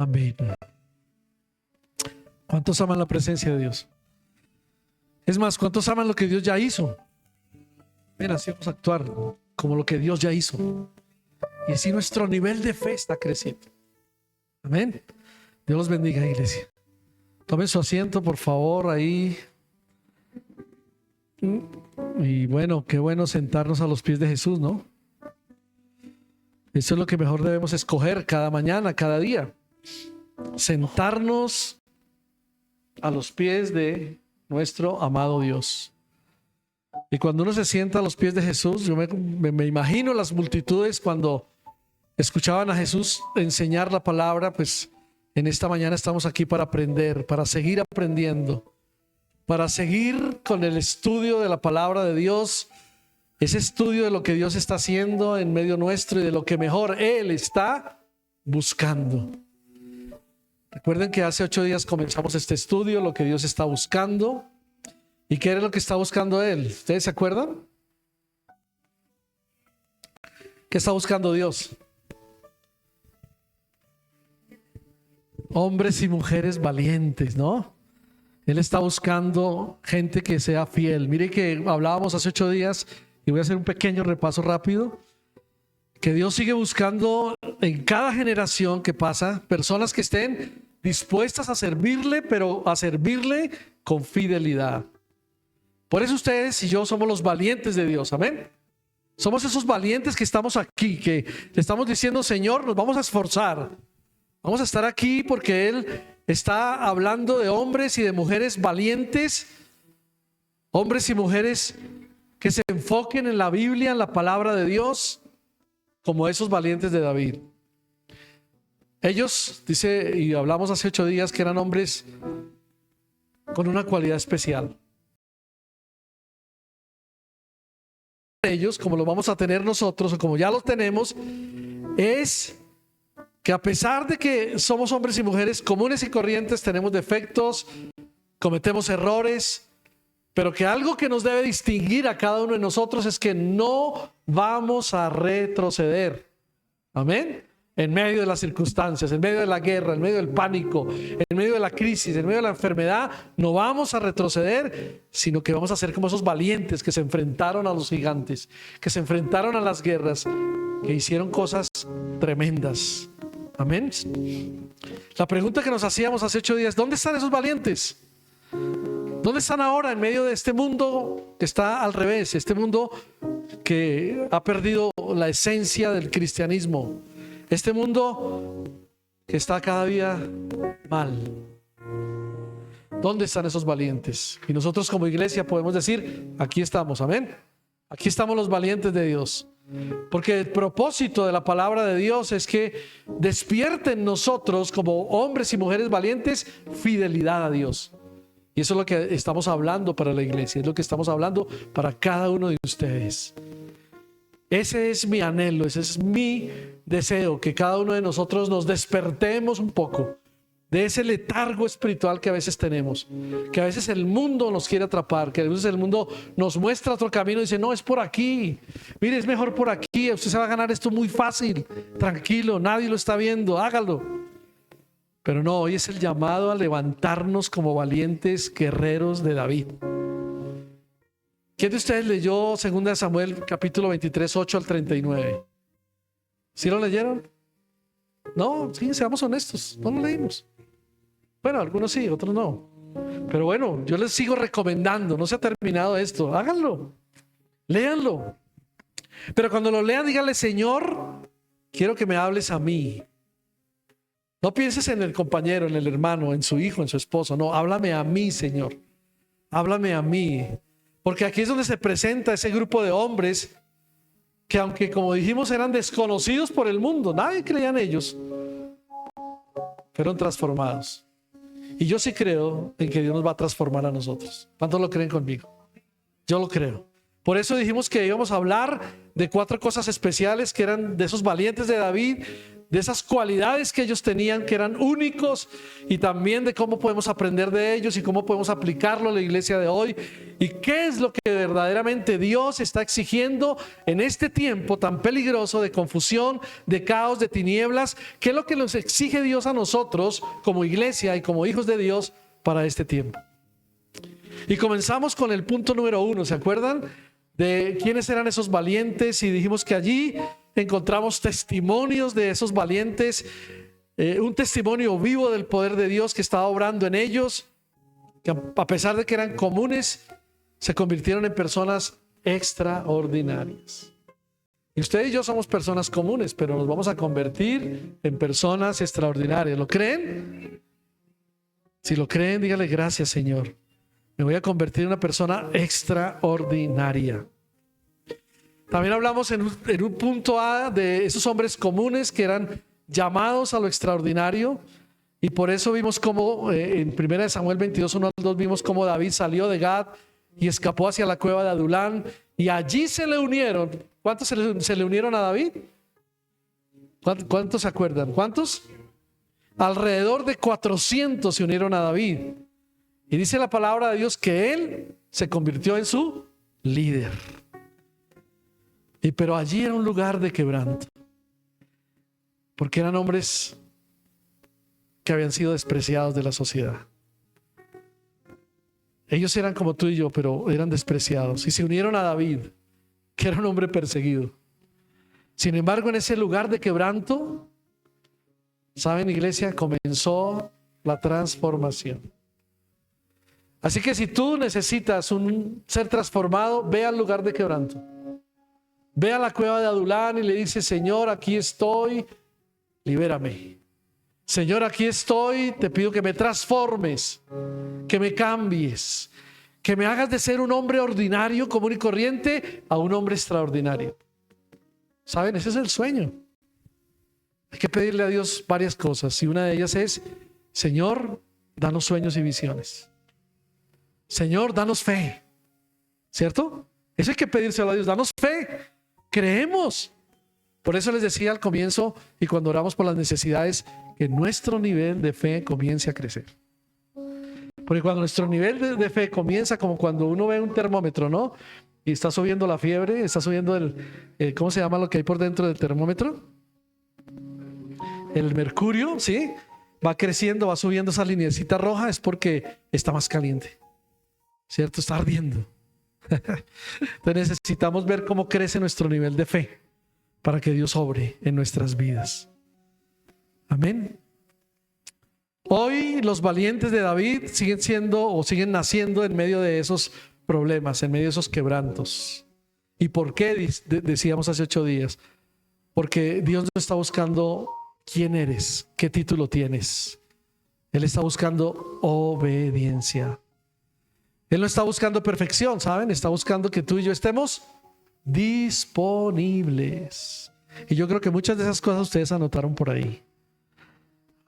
Amén. ¿Cuántos aman la presencia de Dios? Es más, ¿cuántos aman lo que Dios ya hizo? Ven, así vamos a actuar como lo que Dios ya hizo. Y así nuestro nivel de fe está creciendo. Amén. Dios los bendiga, iglesia. Tomen su asiento, por favor, ahí. Y bueno, qué bueno sentarnos a los pies de Jesús, ¿no? Eso es lo que mejor debemos escoger cada mañana, cada día. Sentarnos a los pies de nuestro amado Dios. Y cuando uno se sienta a los pies de Jesús, yo me imagino las multitudes cuando escuchaban a Jesús enseñar la palabra. Pues en esta mañana estamos aquí para aprender, para seguir aprendiendo, para seguir con el estudio de la palabra de Dios, ese estudio de lo que Dios está haciendo en medio nuestro y de lo que mejor Él está buscando. Recuerden que hace 8 días comenzamos este estudio, lo que Dios está buscando. ¿Y qué era lo que está buscando Él? ¿Ustedes se acuerdan? ¿Qué está buscando Dios? Hombres y mujeres valientes, ¿no? Él está buscando gente que sea fiel. Mire que hablábamos hace 8 días, y voy a hacer un pequeño repaso rápido, que Dios sigue buscando en cada generación que pasa personas que estén dispuestas a servirle, pero a servirle con fidelidad. Por eso ustedes y yo somos los valientes de Dios, amén. Somos esos valientes que estamos aquí, que le estamos diciendo: Señor, nos vamos a esforzar, vamos a estar aquí porque Él está hablando de hombres y de mujeres valientes, hombres y mujeres que se enfoquen en la Biblia, en la palabra de Dios, como esos valientes de David. Ellos, dice, y hablamos hace 8 días, que eran hombres con una cualidad especial. Ellos, como lo vamos a tener nosotros, o como ya lo tenemos, es que a pesar de que somos hombres y mujeres comunes y corrientes, tenemos defectos, cometemos errores, pero que algo que nos debe distinguir a cada uno de nosotros es que no vamos a retroceder. Amén. En medio de las circunstancias, en medio de la guerra, en medio del pánico, en medio de la crisis, en medio de la enfermedad, no vamos a retroceder, sino que vamos a ser como esos valientes que se enfrentaron a los gigantes, que se enfrentaron a las guerras, que hicieron cosas tremendas. Amén. La pregunta que nos hacíamos hace 8 días: ¿dónde están esos valientes? ¿Dónde están ahora en medio de este mundo que está al revés? Este mundo que ha perdido la esencia del cristianismo. Este mundo que está cada día mal. ¿Dónde están esos valientes? Y nosotros como iglesia podemos decir: aquí estamos, amén. Aquí estamos los valientes de Dios. Porque el propósito de la palabra de Dios es que despierten en nosotros, como hombres y mujeres valientes, fidelidad a Dios. Y eso es lo que estamos hablando para la iglesia, es lo que estamos hablando para cada uno de ustedes. Ese es mi anhelo, ese es mi deseo, que cada uno de nosotros nos despertemos un poco de ese letargo espiritual que a veces tenemos, que a veces el mundo nos quiere atrapar, que a veces el mundo nos muestra otro camino y dice: no, es por aquí, mire, es mejor por aquí, usted se va a ganar esto muy fácil, tranquilo, nadie lo está viendo, hágalo. Pero no, hoy es el llamado a levantarnos como valientes guerreros de David. ¿Quién de ustedes leyó 2 Samuel capítulo 23, 8 al 39? ¿Sí lo leyeron? No, sí, seamos honestos, no lo leímos. Bueno, algunos sí, otros no. Pero bueno, yo les sigo recomendando, no se ha terminado esto, háganlo, léanlo. Pero cuando lo lean, díganle: Señor, quiero que me hables a mí. No pienses en el compañero, en el hermano, en su hijo, en su esposo. No, háblame a mí, Señor. Háblame a mí. Porque aquí es donde se presenta ese grupo de hombres que, aunque como dijimos eran desconocidos por el mundo, nadie creía en ellos, fueron transformados. Y yo sí creo en que Dios nos va a transformar a nosotros. ¿Cuántos lo creen conmigo? Yo lo creo. Por eso dijimos que íbamos a hablar de 4 cosas especiales que eran de esos valientes de David, de esas cualidades que ellos tenían, que eran únicos, y también de cómo podemos aprender de ellos y cómo podemos aplicarlo a la iglesia de hoy, y qué es lo que verdaderamente Dios está exigiendo en este tiempo tan peligroso de confusión, de caos, de tinieblas. ¿Qué es lo que nos exige Dios a nosotros como iglesia y como hijos de Dios para este tiempo? Y comenzamos con el punto número 1, ¿se acuerdan? De quiénes eran esos valientes, y dijimos que allí encontramos testimonios de esos valientes, un testimonio vivo del poder de Dios que estaba obrando en ellos, que a pesar de que eran comunes, se convirtieron en personas extraordinarias. Y usted y yo somos personas comunes, pero nos vamos a convertir en personas extraordinarias. ¿Lo creen? Si lo creen, dígale: gracias, Señor. Me voy a convertir en una persona extraordinaria. También hablamos en un punto A de esos hombres comunes que eran llamados a lo extraordinario. Y por eso vimos cómo en 1 Samuel 22, 1 al 2, vimos cómo David salió de Gad y escapó hacia la cueva de Adulán. Y allí se le unieron. ¿Cuántos se le unieron a David? ¿Cuántos se acuerdan? ¿Cuántos? Alrededor de 400 se unieron a David. Y dice la palabra de Dios que él se convirtió en su líder. Pero allí era un lugar de quebranto, porque eran hombres que habían sido despreciados de la sociedad. Ellos eran como tú y yo, pero eran despreciados, y se unieron a David, que era un hombre perseguido. Sin embargo, en ese lugar de quebranto, ¿saben, iglesia? Comenzó la transformación. Así que si tú necesitas ser transformado, ve al lugar de quebranto. Ve a la cueva de Adulán y le dice: Señor, aquí estoy, libérame. Señor, aquí estoy, te pido que me transformes, que me cambies, que me hagas de ser un hombre ordinario, común y corriente, a un hombre extraordinario. ¿Saben? Ese es el sueño. Hay que pedirle a Dios varias cosas, y una de ellas es: Señor, danos sueños y visiones. Señor, danos fe. ¿Cierto? Eso hay que pedírselo a Dios. Danos fe. Creemos. Por eso les decía al comienzo, y cuando oramos por las necesidades, que nuestro nivel de fe comience a crecer. Porque cuando nuestro nivel de fe comienza, como cuando uno ve un termómetro, ¿no? Y está subiendo la fiebre, está subiendo ¿cómo se llama lo que hay por dentro del termómetro? El mercurio, ¿sí? Va creciendo, va subiendo esa lineecita roja, es porque está más caliente. ¿Cierto? Está ardiendo. Entonces necesitamos ver cómo crece nuestro nivel de fe para que Dios obre en nuestras vidas. Amén. Hoy los valientes de David siguen siendo o siguen naciendo en medio de esos problemas, en medio de esos quebrantos. ¿Y por qué? Decíamos hace 8 días. Porque Dios no está buscando quién eres, qué título tienes. Él está buscando obediencia. Él no está buscando perfección, ¿saben? Está buscando que tú y yo estemos disponibles. Y yo creo que muchas de esas cosas ustedes anotaron por ahí.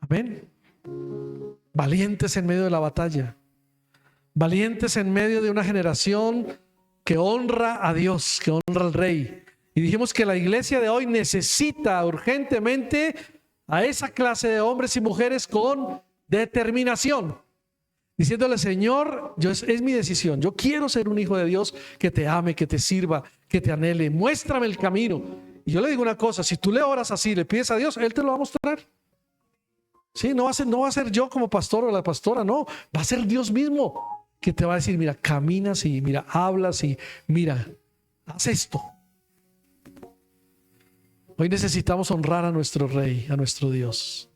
Amén. Valientes en medio de la batalla. Valientes en medio de una generación que honra a Dios, que honra al Rey. Y dijimos que la iglesia de hoy necesita urgentemente a esa clase de hombres y mujeres con determinación. Diciéndole: Señor, es mi decisión. Yo quiero ser un hijo de Dios que te ame, que te sirva, que te anhele. Muéstrame el camino. Y yo le digo una cosa: si tú le oras así, le pides a Dios, Él te lo va a mostrar. Sí, no va a ser yo como pastor o la pastora, no. Va a ser Dios mismo que te va a decir: mira, caminas y mira, hablas y mira, haz esto. Hoy necesitamos honrar a nuestro Rey, a nuestro Dios.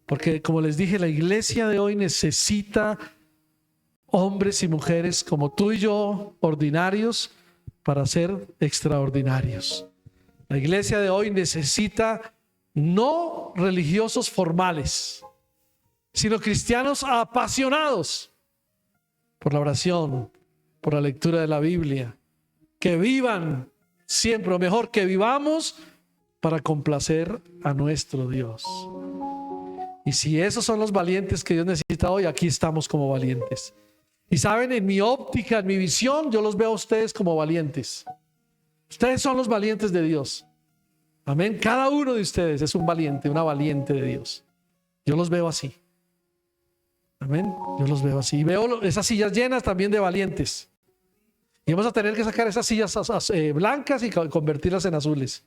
Porque, como les dije, la iglesia de hoy necesita hombres y mujeres como tú y yo, ordinarios, para ser extraordinarios. La iglesia de hoy necesita no religiosos formales, sino cristianos apasionados por la oración, por la lectura de la Biblia, que vivan siempre, o mejor, que vivamos para complacer a nuestro Dios. Y si esos son los valientes que Dios necesita hoy, aquí estamos como valientes. Y saben, en mi óptica, en mi visión, yo los veo a ustedes como valientes. Ustedes son los valientes de Dios. Amén. Cada uno de ustedes es un valiente, una valiente de Dios. Yo los veo así. Amén. Yo los veo así. Y veo esas sillas llenas también de valientes. Y vamos a tener que sacar esas sillas blancas y convertirlas en azules.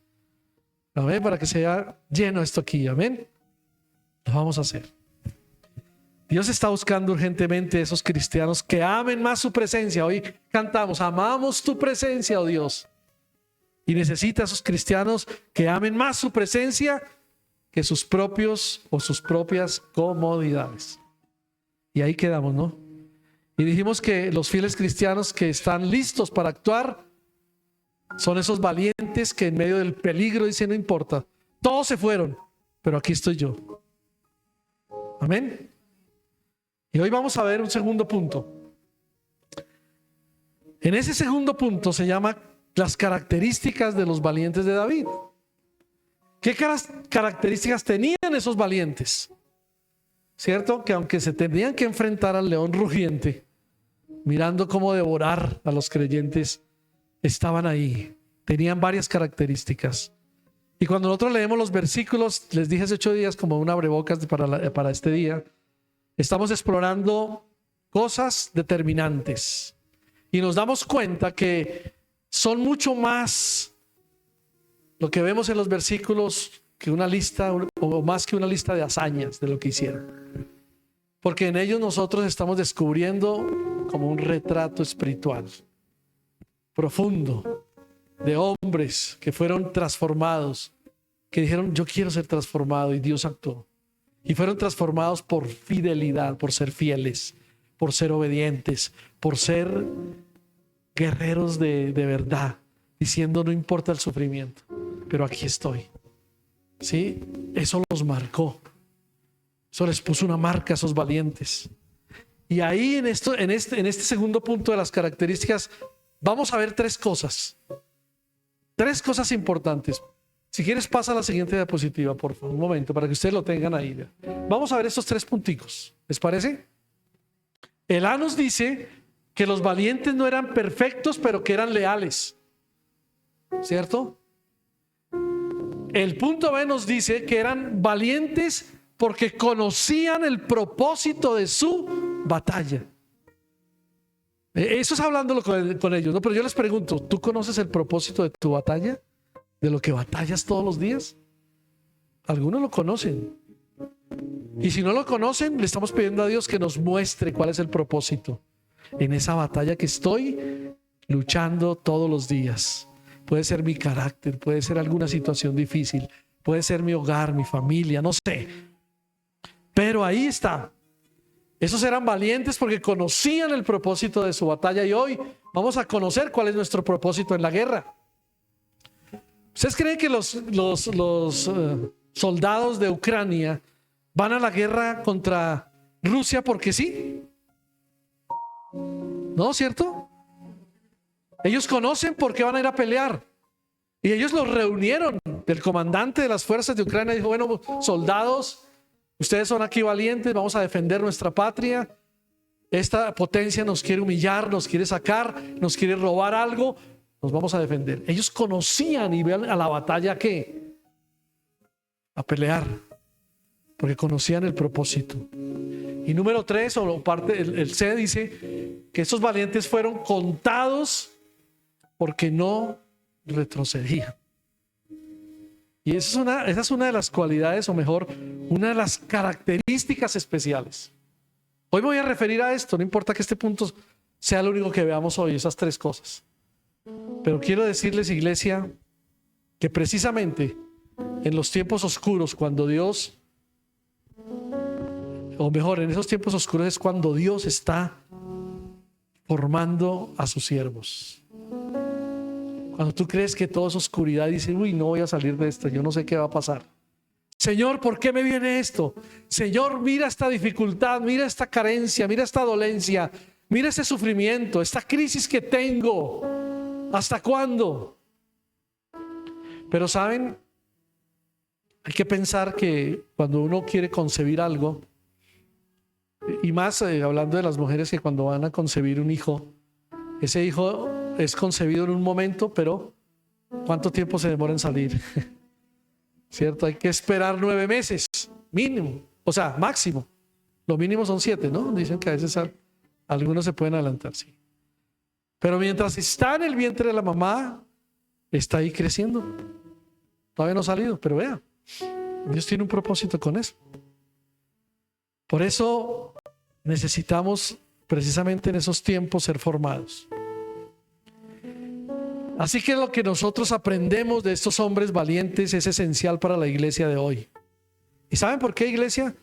Amén. Para que sea lleno esto aquí. Amén. Lo vamos a hacer. Dios está buscando urgentemente esos cristianos que amen más su presencia. Hoy cantamos, amamos tu presencia, oh Dios. Y necesita esos cristianos que amen más su presencia que sus propios o sus propias comodidades. Y ahí quedamos, ¿no? Y dijimos que los fieles cristianos que están listos para actuar son esos valientes que en medio del peligro dicen, no importa, todos se fueron, pero aquí estoy yo. Amén. Y hoy vamos a ver un segundo punto. En ese segundo punto se llama las características de los valientes de David. ¿Qué características tenían esos valientes? ¿Cierto? Que aunque se tenían que enfrentar al león rugiente, mirando cómo devorar a los creyentes, estaban ahí. Tenían varias características. Y cuando nosotros leemos los versículos, les dije hace 8 días como un abrebocas para este día, estamos explorando cosas determinantes. Y nos damos cuenta que son mucho más lo que vemos en los versículos que una lista, o más que una lista de hazañas de lo que hicieron. Porque en ellos nosotros estamos descubriendo como un retrato espiritual profundo de hombres que fueron transformados, que dijeron yo quiero ser transformado, y Dios actuó. Y fueron transformados por fidelidad, por ser fieles, por ser obedientes, por ser guerreros de verdad, diciendo no importa el sufrimiento, pero aquí estoy. ¿Sí? Eso los marcó. Eso les puso una marca a esos valientes. Y ahí en este segundo punto de las características vamos a ver 3 cosas. 3 cosas importantes. Si quieres pasa a la siguiente diapositiva, por favor, un momento, para que ustedes lo tengan ahí. Vamos a ver estos 3 punticos. ¿Les parece? El A nos dice que los valientes no eran perfectos, pero que eran leales. ¿Cierto? El punto B nos dice que eran valientes porque conocían el propósito de su batalla. Eso es hablándolo con ellos, ¿no? Pero yo les pregunto, ¿tú conoces el propósito de tu batalla? ¿De lo que batallas todos los días? Algunos lo conocen. Y si no lo conocen, le estamos pidiendo a Dios que nos muestre cuál es el propósito en esa batalla que estoy luchando todos los días. Puede ser mi carácter, puede ser alguna situación difícil, puede ser mi hogar, mi familia, no sé. Pero ahí está. Esos eran valientes porque conocían el propósito de su batalla, y hoy vamos a conocer cuál es nuestro propósito en la guerra. ¿Ustedes creen que los soldados de Ucrania van a la guerra contra Rusia porque sí? ¿No, cierto? Ellos conocen por qué van a ir a pelear. Y ellos los reunieron. El comandante de las fuerzas de Ucrania dijo, bueno, soldados, ustedes son aquí valientes, vamos a defender nuestra patria. Esta potencia nos quiere humillar, nos quiere sacar, nos quiere robar algo, nos vamos a defender. Ellos conocían y iban a la batalla, ¿qué? A pelear, porque conocían el propósito. Y número 3, o parte, el C dice que esos valientes fueron contados porque no retrocedían. Y esa es una de las cualidades, o mejor, una de las características especiales. Hoy me voy a referir a esto, no importa que este punto sea lo único que veamos hoy, esas 3 cosas. Pero quiero decirles, iglesia, que precisamente en los tiempos oscuros, cuando Dios, o mejor, en esos tiempos oscuros es cuando Dios está formando a sus siervos. Cuando tú crees que todo es oscuridad y dices, uy, no voy a salir de esto, yo no sé qué va a pasar. Señor, ¿por qué me viene esto? Señor, mira esta dificultad, mira esta carencia, mira esta dolencia, mira este sufrimiento, esta crisis que tengo. ¿Hasta cuándo? Pero ¿saben? Hay que pensar que cuando uno quiere concebir algo, y más hablando de las mujeres que cuando van a concebir un hijo, ese hijo es concebido en un momento, pero ¿cuánto tiempo se demora en salir? ¿cierto? Hay que esperar 9 meses, mínimo, o sea, máximo. Lo mínimo son 7, ¿no? Dicen que a veces algunos se pueden adelantar, sí. Pero mientras está en el vientre de la mamá, está ahí creciendo. Todavía no ha salido, pero vea, Dios tiene un propósito con eso. Por eso necesitamos precisamente en esos tiempos ser formados. Así que lo que nosotros aprendemos de estos hombres valientes es esencial para la iglesia de hoy. ¿Y saben por qué, iglesia?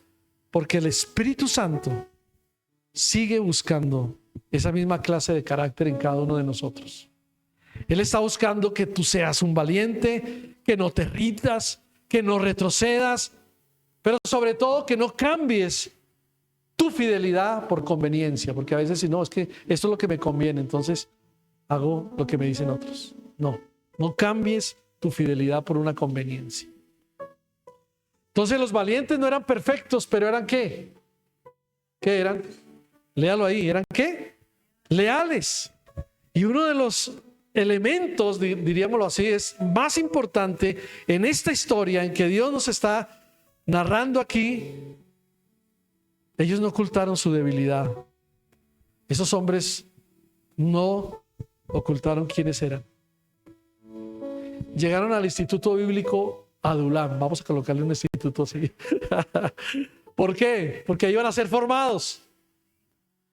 Porque el Espíritu Santo sigue buscando esa misma clase de carácter en cada uno de nosotros. Él está buscando que tú seas un valiente, que no te rindas, que no retrocedas, pero sobre todo que no cambies tu fidelidad por conveniencia, porque a veces si no, es que esto es lo que me conviene, entonces hago lo que me dicen otros. No, no cambies tu fidelidad por una conveniencia. Entonces los valientes no eran perfectos, pero eran ¿qué? ¿Qué eran? Léalo ahí, ¿eran qué? Leales. Y uno de los elementos, diríamoslo así, es más importante en esta historia en que Dios nos está narrando aquí. Ellos no ocultaron su debilidad. Esos hombres no ocultaron quiénes eran. Llegaron al Instituto Bíblico Adulam. Vamos a colocarle un instituto así. ¿Por qué? Porque iban a ser formados.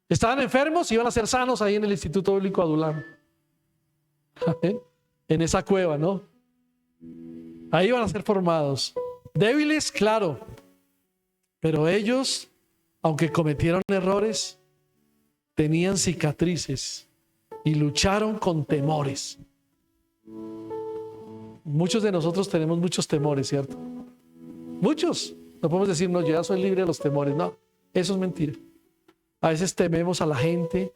Estaban enfermos y iban a ser sanos ahí en el Instituto Bíblico Adulam. En esa cueva, ¿no? Ahí iban a ser formados. Débiles, claro. Pero ellos, aunque cometieron errores, tenían cicatrices y lucharon con temores. Muchos de nosotros tenemos muchos temores, ¿cierto? Muchos. No podemos decir, no, yo ya soy libre de los temores. No, eso es mentira. A veces tememos a la gente,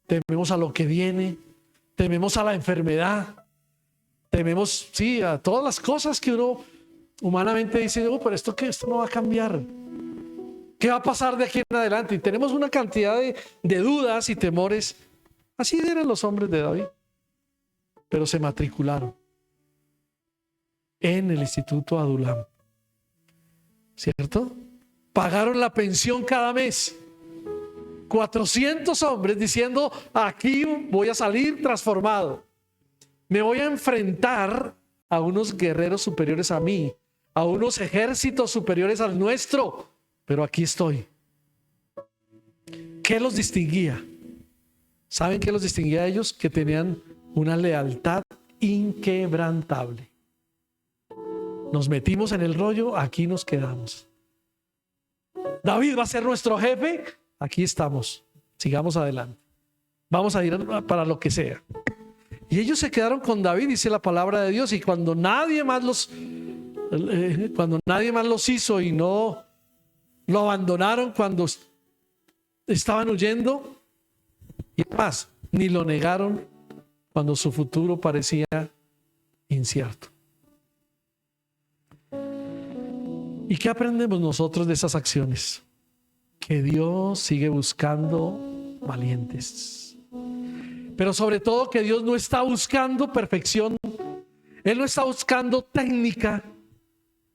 tememos a lo que viene, tememos a la enfermedad, tememos, sí, a todas las cosas que uno humanamente dice, pero esto no va a cambiar. ¿Qué va a pasar de aquí en adelante? Y tenemos una cantidad de dudas y temores. Así eran los hombres de David. Pero se matricularon en el Instituto Adulam. ¿Cierto? Pagaron la pensión cada mes. 400 hombres diciendo, aquí voy a salir transformado. Me voy a enfrentar a unos guerreros superiores a mí, a unos ejércitos superiores al nuestro. Pero aquí estoy. ¿Qué los distinguía? ¿Saben qué los distinguía a ellos? Que tenían una lealtad inquebrantable. Nos metimos en el rollo, aquí nos quedamos. David va a ser nuestro jefe, aquí estamos. Sigamos adelante. Vamos a ir para lo que sea. Y ellos se quedaron con David, dice la palabra de Dios, y cuando nadie más los hizo y no lo abandonaron cuando estaban huyendo, y más, ni lo negaron cuando su futuro parecía incierto. ¿Y qué aprendemos nosotros de esas acciones? Que Dios sigue buscando valientes. Pero sobre todo que Dios no está buscando perfección. Él no está buscando técnica,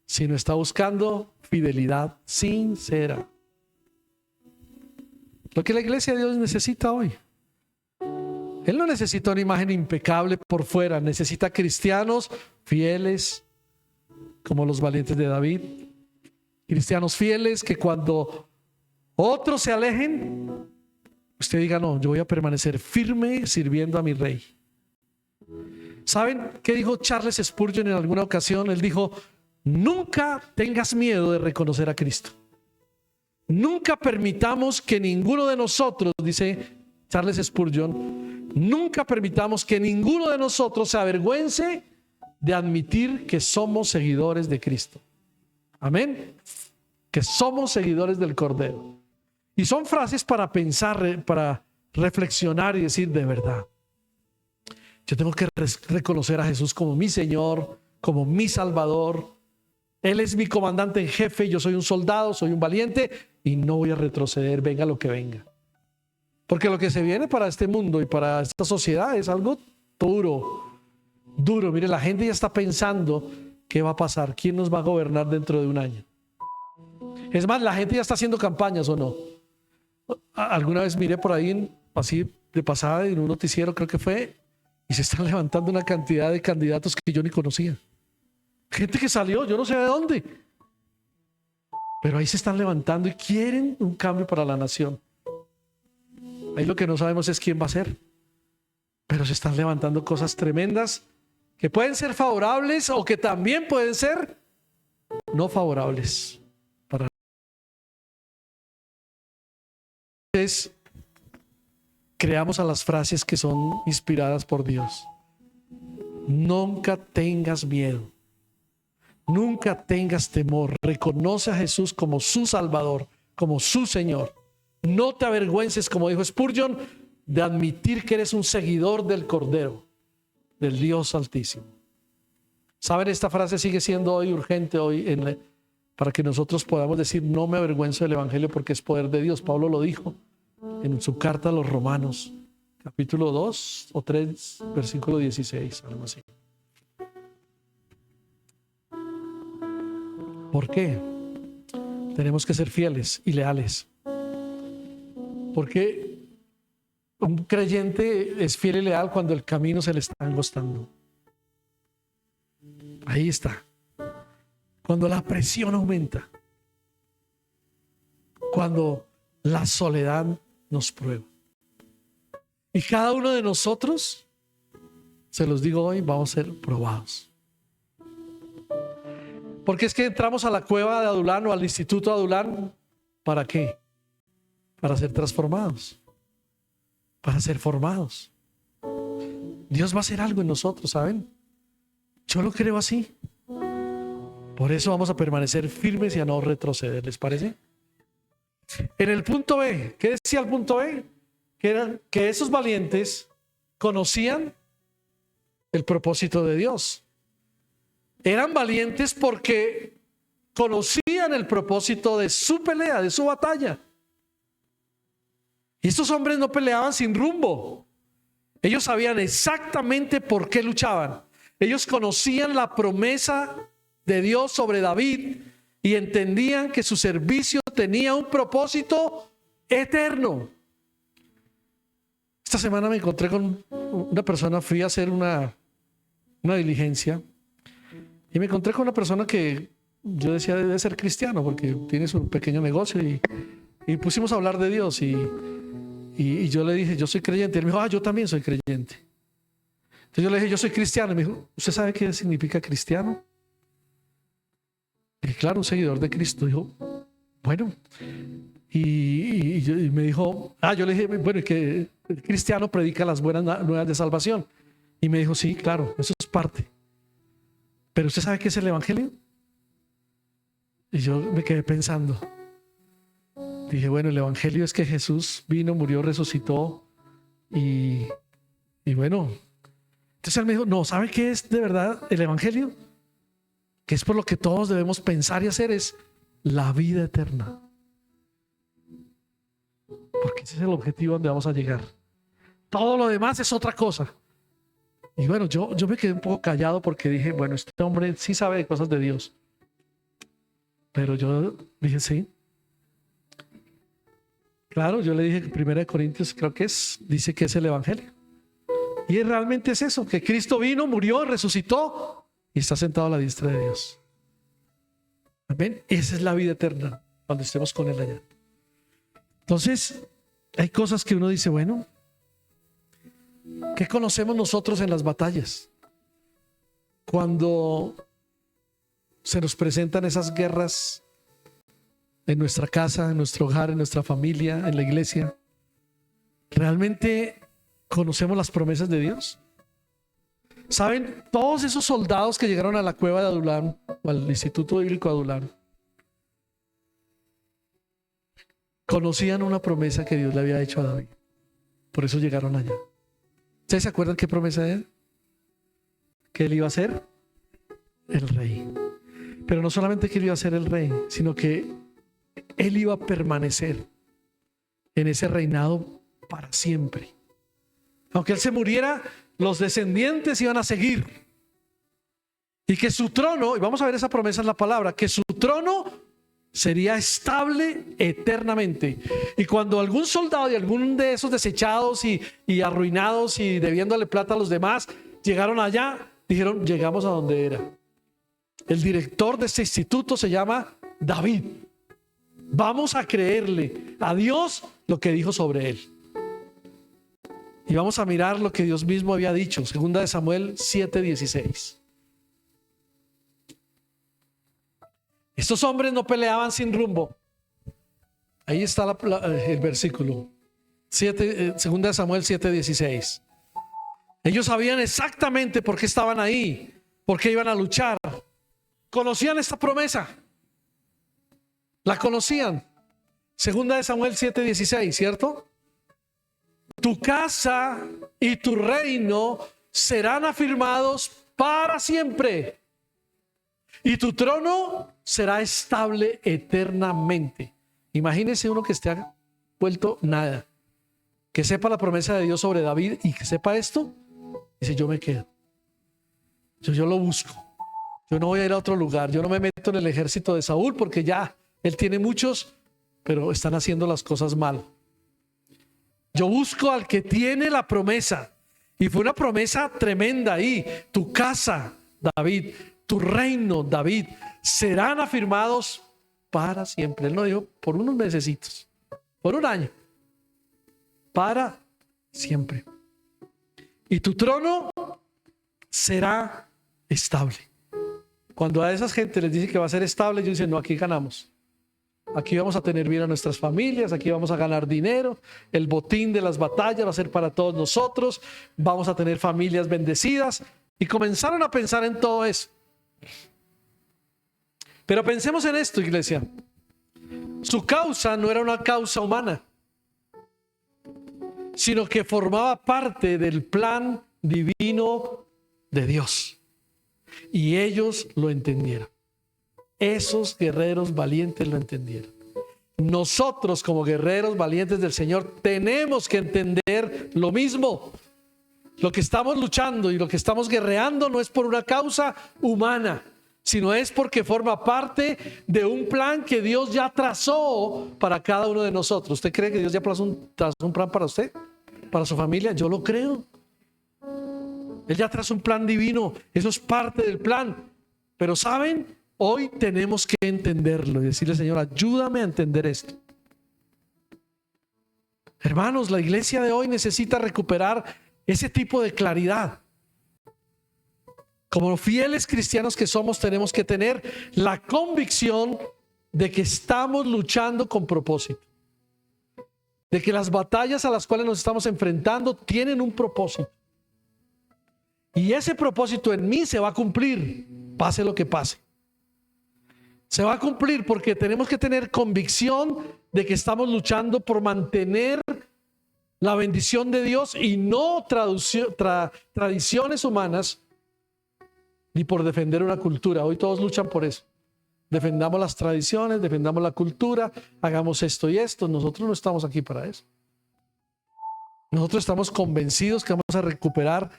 sino está buscando fidelidad sincera. Lo que la iglesia de Dios necesita hoy. Él no necesita una imagen impecable por fuera, necesita cristianos fieles como los valientes de David. Cristianos fieles que cuando otros se alejen, usted diga, no, yo voy a permanecer firme sirviendo a mi rey. ¿Saben qué dijo Charles Spurgeon en alguna ocasión? Él dijo, nunca tengas miedo de reconocer a Cristo. Nunca permitamos que ninguno de nosotros, dice Charles Spurgeon, nunca permitamos que ninguno de nosotros se avergüence de admitir que somos seguidores de Cristo. Amén. Que somos seguidores del Cordero. Y son frases para pensar, para reflexionar y decir, de verdad, yo tengo que reconocer a Jesús como mi Señor, como mi Salvador. Él es mi comandante en jefe, yo soy un soldado, soy un valiente y no voy a retroceder, venga lo que venga. Porque lo que se viene para este mundo y para esta sociedad es algo duro. Mire, la gente ya está pensando ¿Qué va a pasar? ¿Quién nos va a gobernar dentro de un año? Es más, la gente ya está haciendo campañas, ¿o no? Alguna vez miré por ahí, así de pasada, en un noticiero creo que fue, y se están levantando una cantidad de candidatos que yo ni conocía. Gente que salió, yo no sé de dónde. Pero ahí se están levantando y quieren un cambio para la nación. Ahí lo que no sabemos es quién va a ser. Pero se están levantando cosas tremendas que pueden ser favorables o que también pueden ser no favorables. Entonces, creamos a las frases que son inspiradas por Dios. Nunca tengas miedo. Nunca tengas temor. Reconoce a Jesús como su Salvador, como su Señor. No te avergüences, como dijo Spurgeon, de admitir que eres un seguidor del Cordero, del Dios Altísimo. ¿Saben? Esta frase sigue siendo hoy urgente para que nosotros podamos decir: no me avergüenzo del Evangelio porque es poder de Dios. Pablo lo dijo en su carta a los Romanos, capítulo 2 o 3, versículo 16, algo así. ¿Por qué? Tenemos que ser fieles y leales. Porque un creyente es fiel y leal cuando el camino se le está angostando. Ahí está. Cuando la presión aumenta. Cuando la soledad nos prueba. Y cada uno de nosotros, se los digo hoy, vamos a ser probados. Porque es que entramos a la cueva de Adulán o al instituto de Adulán, ¿para qué? Para ser transformados, para ser formados. Dios va a hacer algo en nosotros, ¿saben? Yo lo creo así. Por eso vamos a permanecer firmes y a no retroceder, ¿les parece? En el punto B, ¿qué decía el punto B? Que esos valientes conocían el propósito de Dios. Eran valientes porque conocían el propósito de su pelea, de su batalla. Y estos hombres no peleaban sin rumbo. Ellos sabían exactamente por qué luchaban. Ellos conocían la promesa de Dios sobre David y entendían que su servicio tenía un propósito eterno. Esta semana me encontré con una persona, fui a hacer una diligencia y me encontré con una persona que yo decía debe ser cristiano porque tiene su pequeño negocio y pusimos a hablar de Dios y yo le dije, yo soy creyente. Y él me dijo, yo también soy creyente. Entonces yo le dije, yo soy cristiano. Y me dijo, ¿usted sabe qué significa cristiano? Y claro, un seguidor de Cristo. Dijo, bueno. Y me dijo, yo le dije, bueno, y que el cristiano predica las buenas nuevas de salvación. Y me dijo, sí, claro, eso es parte. Pero ¿usted sabe qué es el Evangelio? Y yo me quedé pensando. Dije, bueno, el Evangelio es que Jesús vino, murió, resucitó y bueno. Entonces él me dijo, no, ¿sabe qué es de verdad el Evangelio? Que es por lo que todos debemos pensar y hacer, es la vida eterna. Porque ese es el objetivo donde vamos a llegar. Todo lo demás es otra cosa. Y bueno, yo me quedé un poco callado porque dije, bueno, este hombre sí sabe de cosas de Dios. Pero yo dije, sí. Claro, yo le dije que 1 Corintios creo que dice que es el Evangelio. Y realmente es eso, que Cristo vino, murió, resucitó y está sentado a la diestra de Dios. Amén. Esa es la vida eterna cuando estemos con Él allá. Entonces, hay cosas que uno dice, bueno, ¿qué conocemos nosotros en las batallas? Cuando se nos presentan esas guerras en nuestra casa, en nuestro hogar, en nuestra familia, en la iglesia, ¿realmente conocemos las promesas de Dios? ¿Saben? Todos esos soldados que llegaron a la cueva de Adulán o al Instituto Bíblico de Adulán conocían una promesa que Dios le había hecho a David. Por eso llegaron allá. ¿Ustedes se acuerdan qué promesa era? Que él iba a ser el rey. Pero no solamente que él iba a ser el rey, sino que él iba a permanecer en ese reinado para siempre. Aunque él se muriera, los descendientes iban a seguir. Y que su trono, y vamos a ver esa promesa en la palabra, que su trono sería estable eternamente. Y cuando algún soldado y algún de esos desechados y arruinados y debiéndole plata a los demás llegaron allá, dijeron, llegamos a donde era. El director de este instituto se llama David. Vamos a creerle a Dios lo que dijo sobre él. Y vamos a mirar lo que Dios mismo había dicho, 2 Samuel 7:16. Estos hombres no peleaban sin rumbo. Ahí está el versículo 2 Samuel 7:16. Ellos sabían exactamente por qué estaban ahí, por qué iban a luchar. Conocían esta promesa. La conocían. 2 Samuel 7:16, ¿cierto? Tu casa y tu reino serán afirmados para siempre, y tu trono será estable eternamente. Imagínese uno que esté vuelto nada, que sepa la promesa de Dios sobre David y que sepa esto. Dice, yo me quedo. Yo lo busco. Yo no voy a ir a otro lugar. Yo no me meto en el ejército de Saúl porque ya él tiene muchos, pero están haciendo las cosas mal. Yo busco al que tiene la promesa. Y fue una promesa tremenda ahí. Tu casa, David, tu reino, David, serán afirmados para siempre. Él no dijo por unos mesecitos, por un año, para siempre. Y tu trono será estable. Cuando a esas gente les dice que va a ser estable, ellos dicen, no, aquí ganamos. Aquí vamos a tener bien a nuestras familias, aquí vamos a ganar dinero, el botín de las batallas va a ser para todos nosotros, vamos a tener familias bendecidas. Y comenzaron a pensar en todo eso. Pero pensemos en esto, iglesia. Su causa no era una causa humana, sino que formaba parte del plan divino de Dios. Y ellos lo entendieron. Esos guerreros valientes lo entendieron. Nosotros como guerreros valientes del Señor tenemos que entender lo mismo. Lo que estamos luchando y lo que estamos guerreando no es por una causa humana, sino es porque forma parte de un plan que Dios ya trazó para cada uno de nosotros. ¿Usted cree que Dios ya trazó un plan para usted? ¿Para su familia? Yo lo creo. Él ya trazó un plan divino. Eso es parte del plan. Pero ¿saben? Hoy tenemos que entenderlo y decirle, Señor, ayúdame a entender esto. Hermanos, la iglesia de hoy necesita recuperar ese tipo de claridad. Como fieles cristianos que somos, tenemos que tener la convicción de que estamos luchando con propósito. De que las batallas a las cuales nos estamos enfrentando tienen un propósito. Y ese propósito en mí se va a cumplir, pase lo que pase. Se va a cumplir porque tenemos que tener convicción de que estamos luchando por mantener la bendición de Dios y no tradiciones humanas, ni por defender una cultura. Hoy todos luchan por eso. Defendamos las tradiciones, defendamos la cultura, hagamos esto y esto. Nosotros no estamos aquí para eso. Nosotros estamos convencidos que vamos a recuperar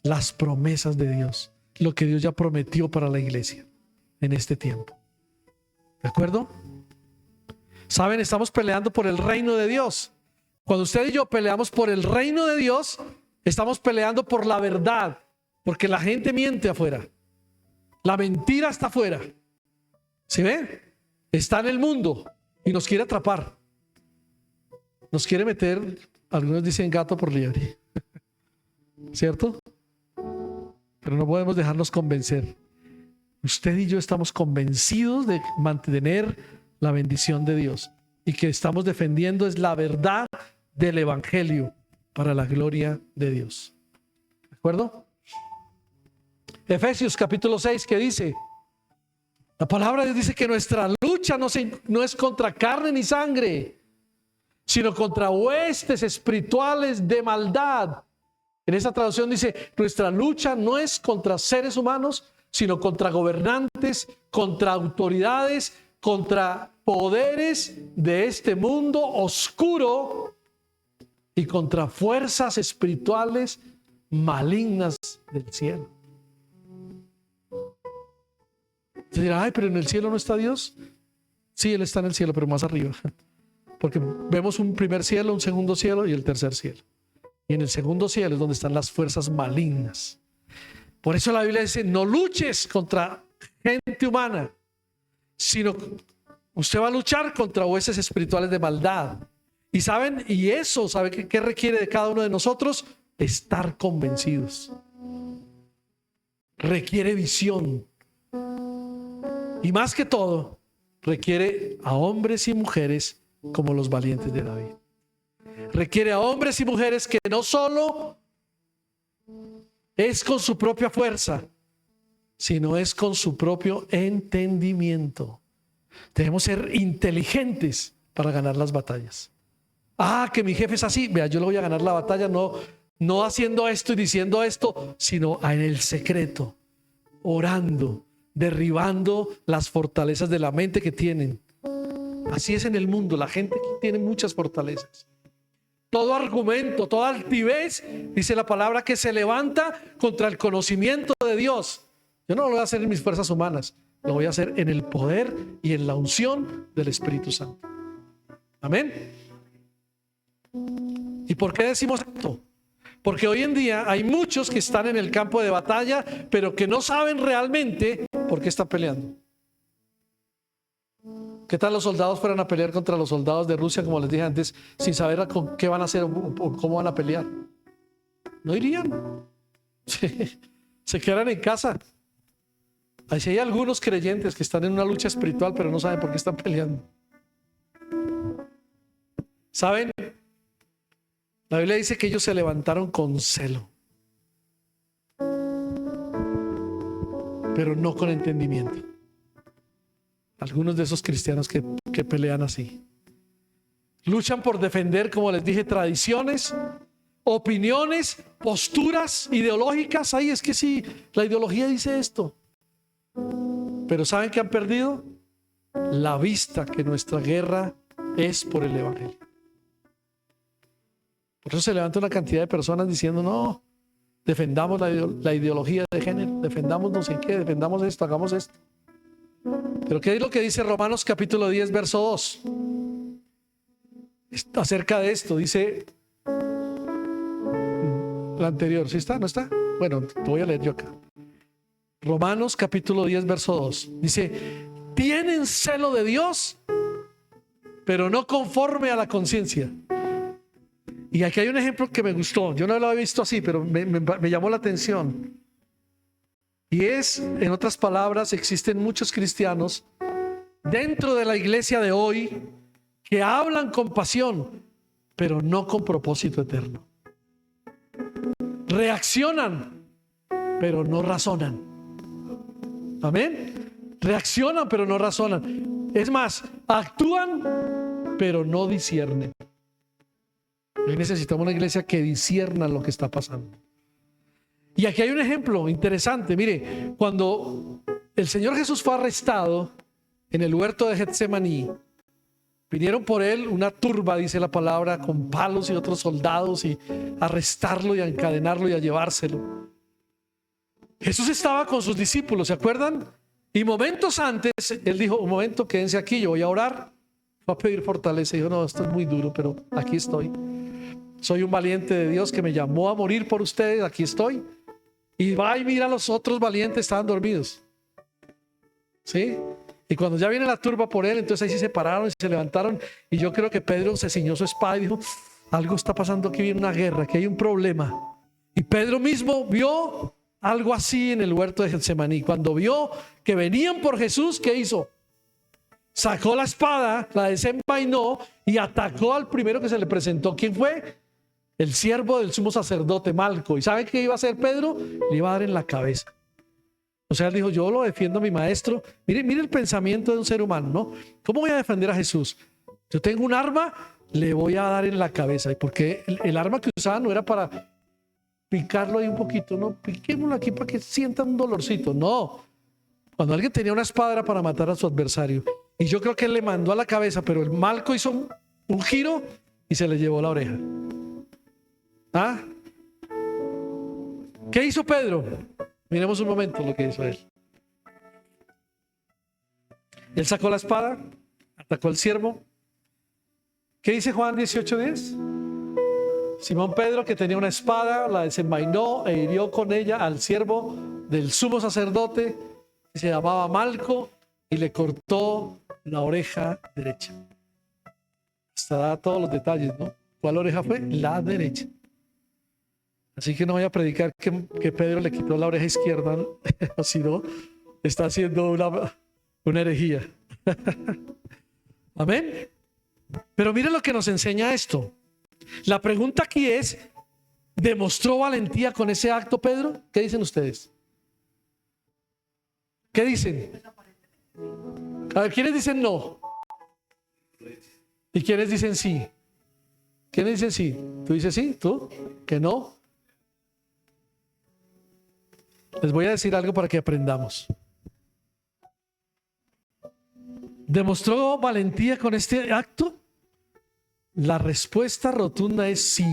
las promesas de Dios, lo que Dios ya prometió para la iglesia en este tiempo. ¿De acuerdo? Saben, estamos peleando por el reino de Dios. Cuando usted y yo peleamos por el reino de Dios, estamos peleando por la verdad, porque la gente miente afuera. La mentira está afuera. ¿Sí ven? Está en el mundo y nos quiere atrapar. Nos quiere meter, algunos dicen gato por liebre. ¿Cierto? Pero no podemos dejarnos convencer. Usted y yo estamos convencidos de mantener la bendición de Dios y que estamos defendiendo es la verdad del evangelio para la gloria de Dios. ¿De acuerdo? Efesios capítulo 6, ¿qué dice? La palabra de Dios dice que nuestra lucha no es contra carne ni sangre, sino contra huestes espirituales de maldad. En esa traducción dice, nuestra lucha no es contra seres humanos, sino contra gobernantes, contra autoridades, contra poderes de este mundo oscuro y contra fuerzas espirituales malignas del cielo. Usted dirá, ay, pero en el cielo no está Dios. Sí, Él está en el cielo, pero más arriba. Porque vemos un primer cielo, un segundo cielo y el tercer cielo. Y en el segundo cielo es donde están las fuerzas malignas. Por eso la Biblia dice, no luches contra gente humana, sino usted va a luchar contra huestes espirituales de maldad. Y saben, y eso, ¿sabe qué requiere de cada uno de nosotros? Estar convencidos. Requiere visión. Y más que todo, requiere a hombres y mujeres como los valientes de David. Requiere a hombres y mujeres que no solo es con su propia fuerza, sino es con su propio entendimiento. Debemos ser inteligentes para ganar las batallas. Ah, que mi jefe es así, vea, yo le voy a ganar la batalla, no haciendo esto y diciendo esto, sino en el secreto, orando, derribando las fortalezas de la mente que tienen. Así es en el mundo, la gente tiene muchas fortalezas. Todo argumento, toda altivez, dice la palabra, que se levanta contra el conocimiento de Dios. Yo no lo voy a hacer en mis fuerzas humanas, lo voy a hacer en el poder y en la unción del Espíritu Santo. Amén. ¿Y por qué decimos esto? Porque hoy en día hay muchos que están en el campo de batalla, pero que no saben realmente por qué están peleando. ¿Qué tal los soldados fueran a pelear contra los soldados de Rusia, como les dije antes, sin saber con qué van a hacer o cómo van a pelear? No irían. Se quedan en casa. Así hay algunos creyentes que están en una lucha espiritual, pero no saben por qué están peleando. ¿Saben? La Biblia dice que ellos se levantaron con celo, pero no con entendimiento. Algunos de esos cristianos que pelean así luchan por defender, como les dije, tradiciones, opiniones, posturas ideológicas. Ay, es que sí, la ideología dice esto. Pero ¿saben qué han perdido? La vista que nuestra guerra es por el Evangelio. Por eso se levanta una cantidad de personas diciendo, no, defendamos la ideología de género, defendamos no sé qué, defendamos esto, hagamos esto. Pero ¿qué es lo que dice Romanos capítulo 10, verso 2? Acerca de esto, dice la anterior, ¿sí está? ¿No está? Bueno, te voy a leer yo acá. Romanos capítulo 10, verso 2. Dice, tienen celo de Dios, pero no conforme a la conciencia. Y aquí hay un ejemplo que me gustó. Yo no lo había visto así, pero me llamó la atención. Y es, en otras palabras, existen muchos cristianos dentro de la iglesia de hoy que hablan con pasión, pero no con propósito eterno. Reaccionan, pero no razonan. Amén. Reaccionan, pero no razonan. Es más, actúan, pero no disciernen. Hoy necesitamos una iglesia que discierna lo que está pasando. Y aquí hay un ejemplo interesante. Mire, cuando el Señor Jesús fue arrestado en el huerto de Getsemaní, vinieron por él una turba, dice la palabra, con palos y otros soldados, y a arrestarlo y a encadenarlo y a llevárselo. Jesús estaba con sus discípulos, ¿se acuerdan? Y momentos antes, él dijo, un momento, quédense aquí, yo voy a orar. Va a pedir fortaleza. Y dijo, no, esto es muy duro, pero aquí estoy. Soy un valiente de Dios que me llamó a morir por ustedes, aquí estoy. Y va y mira a los otros valientes, estaban dormidos. ¿Sí? Y cuando ya viene la turba por él, entonces ahí sí se pararon y se levantaron. Y yo creo que Pedro se ciñó su espada y dijo, algo está pasando aquí, viene una guerra, aquí hay un problema. Y Pedro mismo vio algo así en el huerto de Getsemaní. Cuando vio que venían por Jesús, ¿qué hizo? Sacó la espada, la desenvainó y atacó al primero que se le presentó. ¿Quién fue? El siervo del sumo sacerdote Malco. ¿Y saben qué iba a hacer Pedro? Le iba a dar en la cabeza. O sea, él dijo, yo lo defiendo a mi maestro. Mire el pensamiento de un ser humano, ¿no? ¿Cómo voy a defender a Jesús? Yo tengo un arma, le voy a dar en la cabeza. ¿Y porque el arma que usaba no era para picarlo ahí un poquito? No, piquémoslo aquí para que sienta un dolorcito. No. Cuando alguien tenía una espada era para matar a su adversario. Y yo creo que él le mandó a la cabeza, pero el Malco hizo un giro y se le llevó la oreja. ¿Ah? ¿Qué hizo Pedro? Miremos un momento lo que hizo él. Él sacó la espada, atacó al siervo. ¿Qué dice Juan 18:10? Simón Pedro, que tenía una espada, la desenvainó e hirió con ella al siervo del sumo sacerdote, que se llamaba Malco, y le cortó la oreja derecha. Hasta da todos los detalles, ¿no? ¿Cuál oreja fue? La derecha. Así que no voy a predicar que Pedro le quitó la oreja izquierda, ¿no? Si no, está haciendo una herejía. Amén. Pero miren lo que nos enseña esto. La pregunta aquí es, ¿demostró valentía con ese acto Pedro? ¿Qué dicen ustedes? ¿Qué dicen? A ver, ¿quiénes dicen no? ¿Y quiénes dicen sí? ¿Quiénes dicen sí? ¿Tú dices sí? ¿Tú? ¿Que no? Les voy a decir algo para que aprendamos. ¿Demostró valentía con este acto? La respuesta rotunda es sí.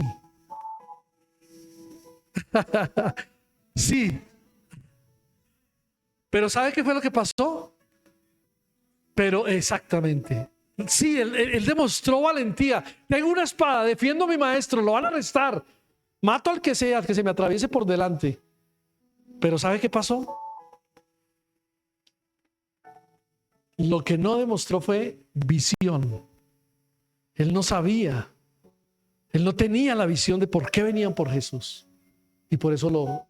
Sí. Pero ¿sabe qué fue lo que pasó? Pero exactamente. Sí, él demostró valentía. Tengo una espada, defiendo a mi maestro, lo van a arrestar. Mato al que sea, al que se me atraviese por delante. Pero ¿sabe qué pasó? Lo que no demostró fue visión. Él no sabía. Él no tenía la visión de por qué venían por Jesús. Y por eso lo...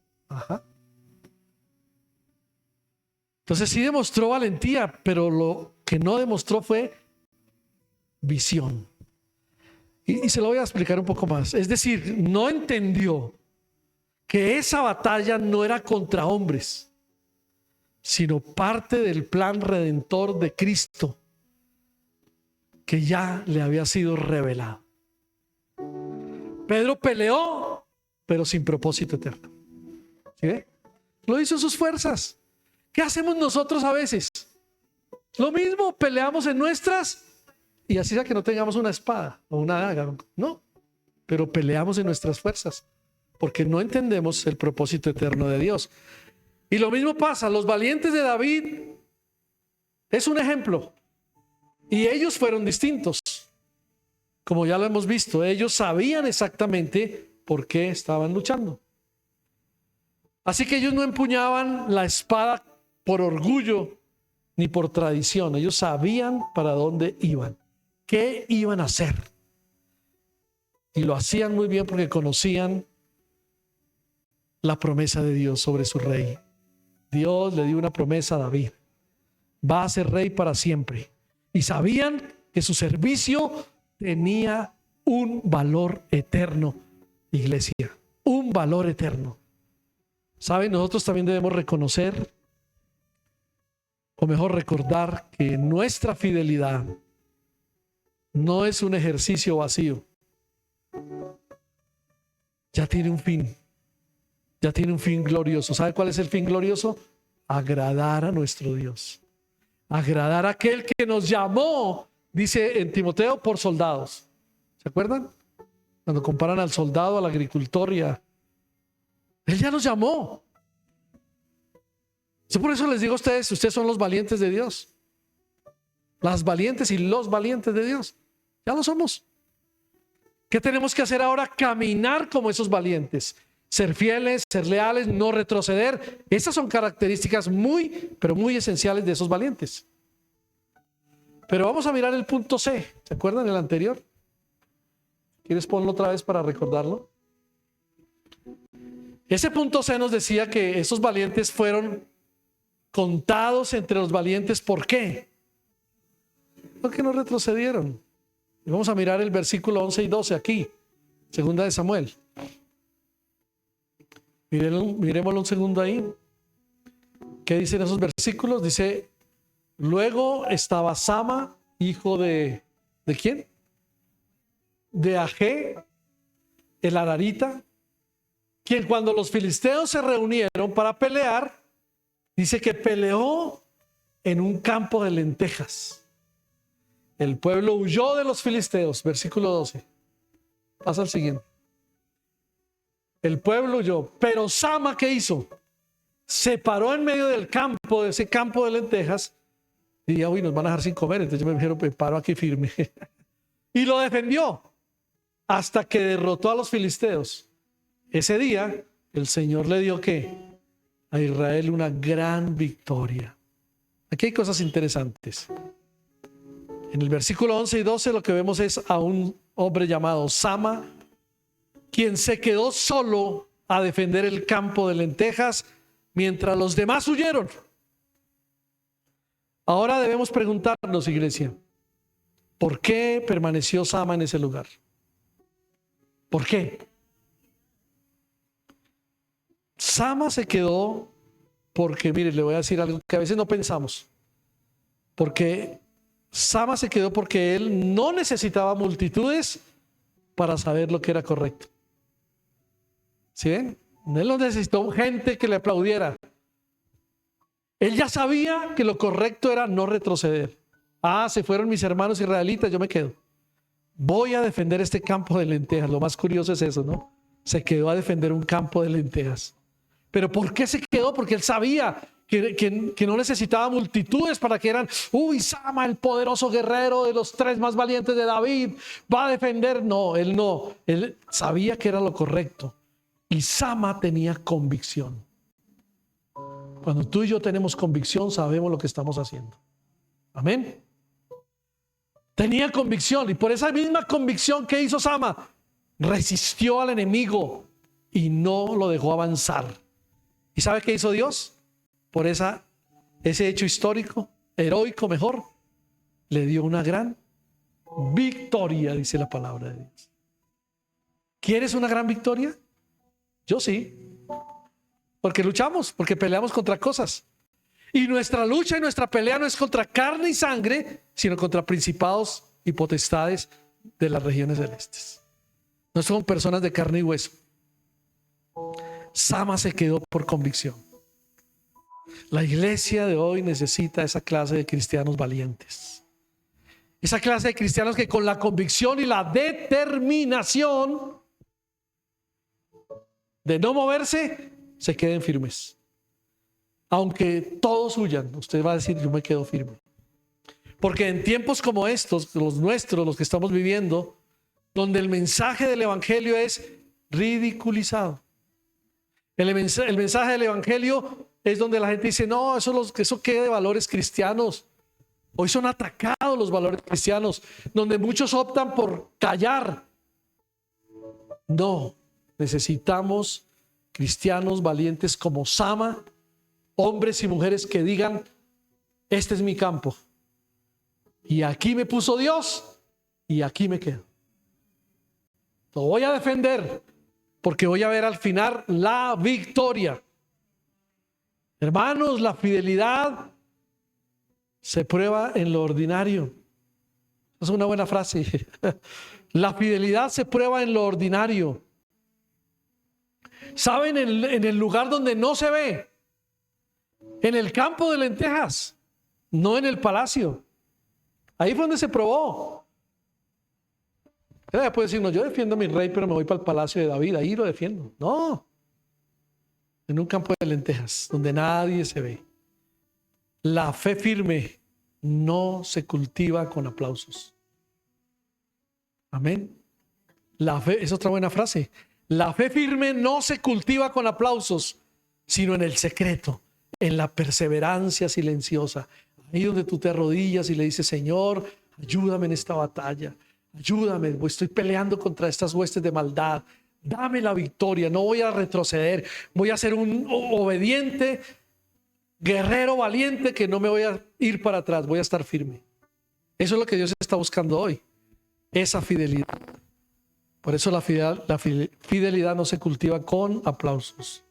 Entonces sí demostró valentía, pero lo que no demostró fue visión. Y se lo voy a explicar un poco más. Es decir, no entendió que esa batalla no era contra hombres, sino parte del plan redentor de Cristo que ya le había sido revelado. Pedro peleó, pero sin propósito eterno. ¿Sí ve? Lo hizo en sus fuerzas. ¿Qué hacemos nosotros a veces? Lo mismo, peleamos en nuestras, y así sea que no tengamos una espada o una daga, no, pero peleamos en nuestras fuerzas, porque no entendemos el propósito eterno de Dios. Y lo mismo pasa, los valientes de David es un ejemplo, y ellos fueron distintos. Como ya lo hemos visto, ellos sabían exactamente por qué estaban luchando. Así que ellos no empuñaban la espada por orgullo ni por tradición. Ellos sabían para dónde iban, qué iban a hacer. Y lo hacían muy bien porque conocían la promesa de Dios sobre su rey. Dios le dio una promesa a David: va a ser rey para siempre. Y sabían que su servicio tenía un valor eterno, iglesia, un valor eterno. ¿Saben? Nosotros también debemos reconocer, o mejor recordar, que nuestra fidelidad no es un ejercicio vacío. Ya tiene un fin. Ya tiene un fin glorioso. ¿Sabe cuál es el fin glorioso? Agradar a nuestro Dios. Agradar a aquel que nos llamó, dice en Timoteo, por soldados. ¿Se acuerdan? Cuando comparan al soldado, al agricultor y a... Él ya nos llamó. Yo por eso les digo a ustedes son los valientes de Dios. Las valientes y los valientes de Dios. Ya lo somos. ¿Qué tenemos que hacer ahora? Caminar como esos valientes. Ser fieles, ser leales, no retroceder. Esas son características muy, pero muy esenciales de esos valientes. Pero vamos a mirar el punto C. ¿Se acuerdan el anterior? ¿Quieres ponerlo otra vez para recordarlo? Ese punto C nos decía que esos valientes fueron contados entre los valientes. ¿Por qué? Porque no retrocedieron. Y vamos a mirar el versículo 11 y 12 aquí, segunda de Samuel. Miremoslo un segundo ahí. ¿Qué dicen esos versículos? Dice: luego estaba Sama, hijo ¿de quién? De Agé, el Ararita, quien cuando los filisteos se reunieron para pelear, dice que peleó en un campo de lentejas. El pueblo huyó de los filisteos, versículo 12. Pasa al siguiente. El pueblo huyó, pero Sama, ¿qué hizo? Se paró en medio del campo, de ese campo de lentejas, Diría, uy, nos van a dejar sin comer, entonces yo me dijeron, pues paro aquí firme. Y lo defendió hasta que derrotó a los filisteos. Ese día el Señor le dio ¿qué? A Israel una gran victoria. Aquí hay cosas interesantes. En el versículo 11 y 12 lo que vemos es a un hombre llamado Sama, quien se quedó solo a defender el campo de lentejas mientras los demás huyeron. Ahora debemos preguntarnos, iglesia, ¿por qué permaneció Sama en ese lugar? ¿Por qué? Sama se quedó porque, mire, le voy a decir algo que a veces no pensamos. Porque Sama se quedó porque él no necesitaba multitudes para saber lo que era correcto. ¿Sí ven? Él no necesitó gente que le aplaudiera. Él ya sabía que lo correcto era no retroceder. Ah, se fueron mis hermanos israelitas, yo me quedo. Voy a defender este campo de lentejas. Lo más curioso es eso, ¿no? Se quedó a defender un campo de lentejas. ¿Pero por qué se quedó? Porque él sabía que no necesitaba multitudes para que eran, uy, Sama, el poderoso guerrero de los 3 más valientes de David, va a defender. No, él sabía que era lo correcto. Y Sama tenía convicción. Cuando tú y yo tenemos convicción, sabemos lo que estamos haciendo. Amén. Tenía convicción, y por esa misma convicción que hizo Sama, resistió al enemigo y no lo dejó avanzar. ¿Y sabe qué hizo Dios? Por ese hecho histórico, heroico mejor, le dio una gran victoria, dice la palabra de Dios. ¿Quieres una gran victoria? Yo sí. Porque luchamos, porque peleamos contra cosas. Y nuestra lucha y nuestra pelea no es contra carne y sangre, sino contra principados y potestades de las regiones celestes. No son personas de carne y hueso. Sama se quedó por convicción. La iglesia de hoy necesita esa clase de cristianos valientes. Esa clase de cristianos que con la convicción y la determinación de no moverse, se queden firmes. Aunque todos huyan, usted va a decir, yo me quedo firme. Porque en tiempos como estos, los nuestros, los que estamos viviendo, donde el mensaje del evangelio es ridiculizado. El mensaje del evangelio es donde la gente dice, no, eso queda de valores cristianos. Hoy son atacados los valores cristianos, donde muchos optan por callar. No, necesitamos cristianos valientes como Sama, hombres y mujeres que digan, este es mi campo. Y aquí me puso Dios y aquí me quedo. Lo voy a defender porque voy a ver al final la victoria. Hermanos, la fidelidad se prueba en lo ordinario. Es una buena frase. La fidelidad se prueba en lo ordinario. ¿Saben? En el lugar donde no se ve. En el campo de lentejas. No en el palacio. Ahí fue donde se probó. Ella puede decir, no, yo defiendo a mi rey, pero me voy para el palacio de David. Ahí lo defiendo. No. En un campo de lentejas, donde nadie se ve. La fe firme no se cultiva con aplausos. Amén. La fe es otra buena frase. La fe firme no se cultiva con aplausos, sino en el secreto, en la perseverancia silenciosa. Ahí donde tú te arrodillas y le dices, Señor, ayúdame en esta batalla. Ayúdame, estoy peleando contra estas huestes de maldad. Dame la victoria, no voy a retroceder. Voy a ser un obediente, guerrero valiente que no me voy a ir para atrás, voy a estar firme. Eso es lo que Dios está buscando hoy, esa fidelidad. Por eso la fidelidad no se cultiva con aplausos.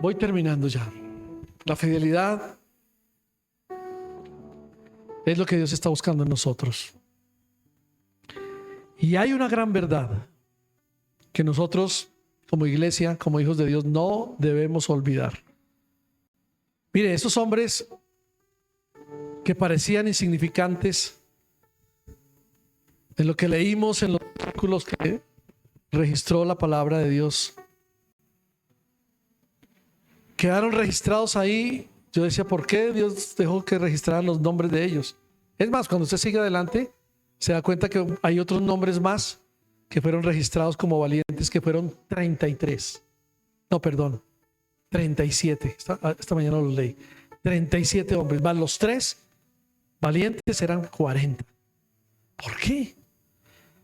Voy terminando ya. La fidelidad es lo que Dios está buscando en nosotros. Y hay una gran verdad que nosotros como iglesia, como hijos de Dios, no debemos olvidar. Mire, esos hombres que parecían insignificantes, en lo que leímos en los artículos que registró la palabra de Dios, quedaron registrados ahí. Yo decía, ¿por qué Dios dejó que registraran los nombres de ellos? Es más, cuando usted sigue adelante, se da cuenta que hay otros nombres más que fueron registrados como valientes, que fueron 33. No, perdón, 37. Esta mañana los leí. 37 hombres, más los 3 valientes eran 40. ¿Por qué?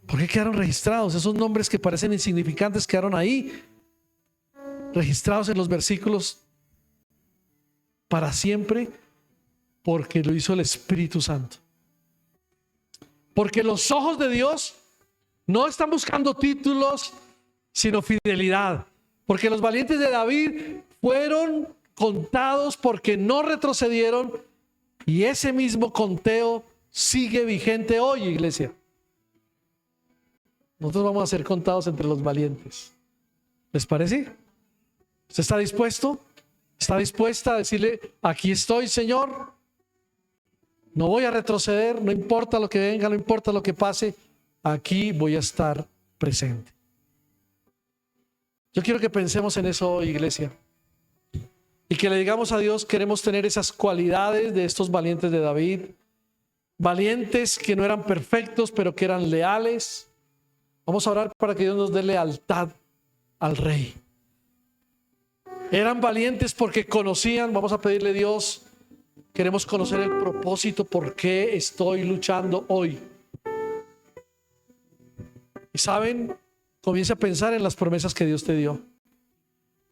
¿Por qué quedaron registrados? Esos nombres que parecen insignificantes quedaron ahí, registrados en los versículos para siempre, porque lo hizo el Espíritu Santo. Porque los ojos de Dios no están buscando títulos, sino fidelidad. Porque los valientes de David fueron contados porque no retrocedieron, y ese mismo conteo sigue vigente hoy, iglesia. Nosotros vamos a ser contados entre los valientes. ¿Les parece? ¿Usted está dispuesto? ¿Está dispuesta a decirle, aquí estoy, Señor? No voy a retroceder, no importa lo que venga, no importa lo que pase, aquí voy a estar presente. Yo quiero que pensemos en eso hoy, iglesia. Y que le digamos a Dios, queremos tener esas cualidades de estos valientes de David. Valientes que no eran perfectos, pero que eran leales. Vamos a orar para que Dios nos dé lealtad al Rey. Eran valientes porque conocían. Vamos a pedirle a Dios, queremos conocer el propósito, por qué estoy luchando hoy. Y saben, comienza a pensar en las promesas que Dios te dio.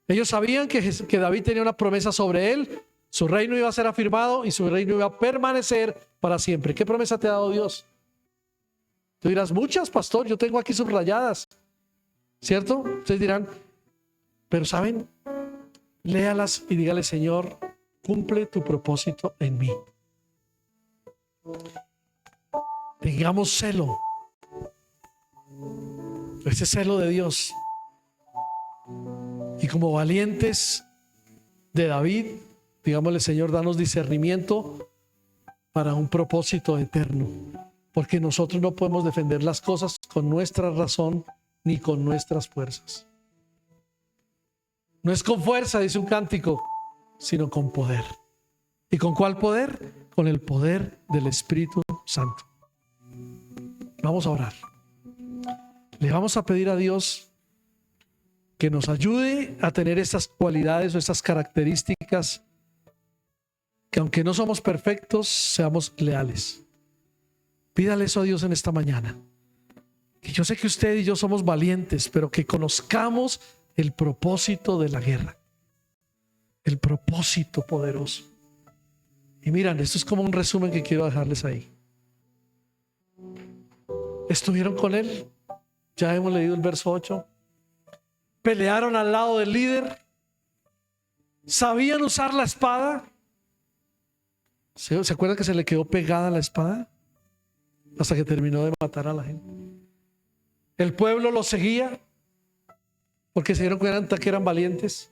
Ellos sabían que David tenía una promesa sobre él. Su reino iba a ser afirmado y su reino iba a permanecer para siempre. ¿Qué promesa te ha dado Dios? Tú dirás, muchas, pastor, yo tengo aquí subrayadas, ¿cierto? Ustedes dirán, pero ¿saben? Léalas y dígale, Señor, cumple tu propósito en mí. Tengamos celo, ese celo de Dios. Y como valientes de David, digámosle, Señor, danos discernimiento para un propósito eterno. Porque nosotros no podemos defender las cosas con nuestra razón ni con nuestras fuerzas. No es con fuerza, dice un cántico, sino con poder. ¿Y con cuál poder? Con el poder del Espíritu Santo. Vamos a orar. Le vamos a pedir a Dios que nos ayude a tener estas cualidades o estas características, que aunque no somos perfectos, seamos leales. Pídale eso a Dios en esta mañana. Que yo sé que usted y yo somos valientes, pero que conozcamos el propósito de la guerra. El propósito poderoso. Y miren, esto es como un resumen que quiero dejarles ahí. Estuvieron con él. Ya hemos leído el verso 8. Pelearon al lado del líder. ¿Sabían usar la espada? ¿Se acuerdan que se le quedó pegada la espada? Hasta que terminó de matar a la gente. El pueblo lo seguía porque se dieron cuenta que eran valientes.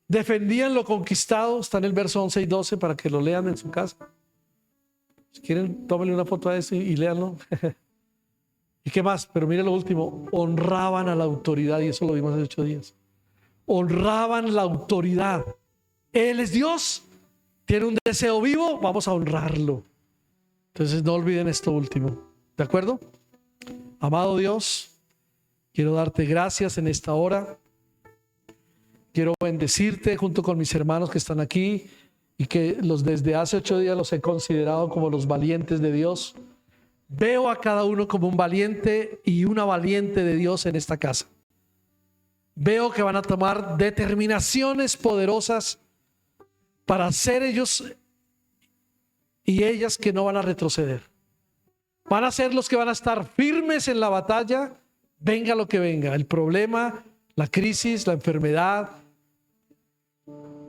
Defendían lo conquistado. Está en el verso 11 y 12 para que lo lean en su casa. Si quieren, tómenle una foto a eso y léanlo. ¿Y qué más? Pero mire lo último. Honraban a la autoridad, y eso lo vimos hace 8 días. Honraban la autoridad. Él es Dios. Tiene un deseo vivo. Vamos a honrarlo. Entonces no olviden esto último. ¿De acuerdo? Amado Dios, quiero darte gracias en esta hora. Quiero bendecirte junto con mis hermanos que están aquí y que desde hace 8 días los he considerado como los valientes de Dios. Veo a cada uno como un valiente y una valiente de Dios en esta casa. Veo que van a tomar determinaciones poderosas para ser ellos y ellas que no van a retroceder. Van a ser los que van a estar firmes en la batalla, venga lo que venga, el problema, la crisis, la enfermedad,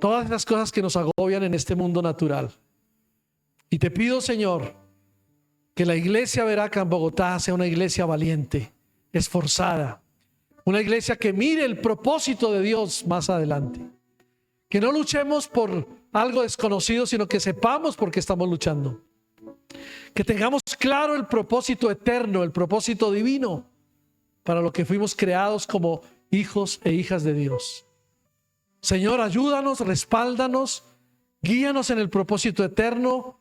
todas las cosas que nos agobian en este mundo natural. Y te pido, Señor, que la iglesia Veraca en Bogotá sea una iglesia valiente, esforzada, una iglesia que mire el propósito de Dios más adelante. Que no luchemos por algo desconocido, sino que sepamos por qué estamos luchando. Que tengamos claro el propósito eterno, el propósito divino, para lo que fuimos creados como hijos e hijas de Dios. Señor, ayúdanos, respáldanos, guíanos en el propósito eterno.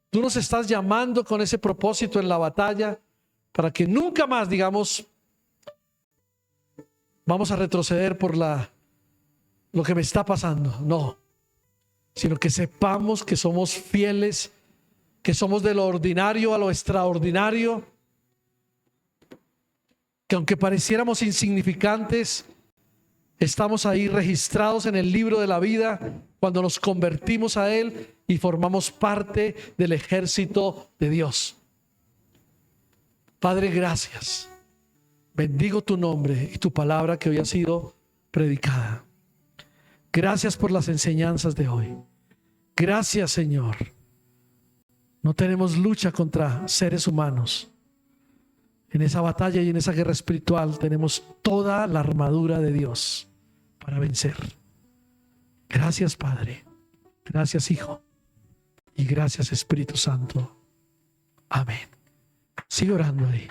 Tú nos estás llamando con ese propósito en la batalla para que nunca más digamos, vamos a retroceder por lo que me está pasando. No, sino que sepamos que somos fieles, que somos de lo ordinario a lo extraordinario, que aunque pareciéramos insignificantes, estamos ahí registrados en el libro de la vida cuando nos convertimos a Él y formamos parte del ejército de Dios. Padre, gracias. Bendigo tu nombre y tu palabra que hoy ha sido predicada. Gracias por las enseñanzas de hoy. Gracias, Señor. No tenemos lucha contra seres humanos. En esa batalla y en esa guerra espiritual tenemos toda la armadura de Dios para vencer. Gracias, Padre. Gracias, Hijo. Y gracias, Espíritu Santo. Amén. Sigue orando ahí.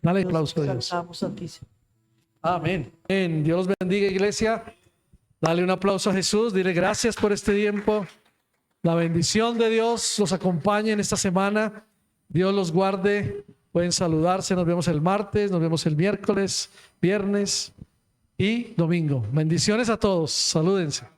Dale aplauso a Dios. Amén. Amén. Dios los bendiga, iglesia. Dale un aplauso a Jesús. Dile gracias por este tiempo. La bendición de Dios los acompañe en esta semana. Dios los guarde. Pueden saludarse. Nos vemos el martes, nos vemos el miércoles, viernes y domingo. Bendiciones a todos. Salúdense.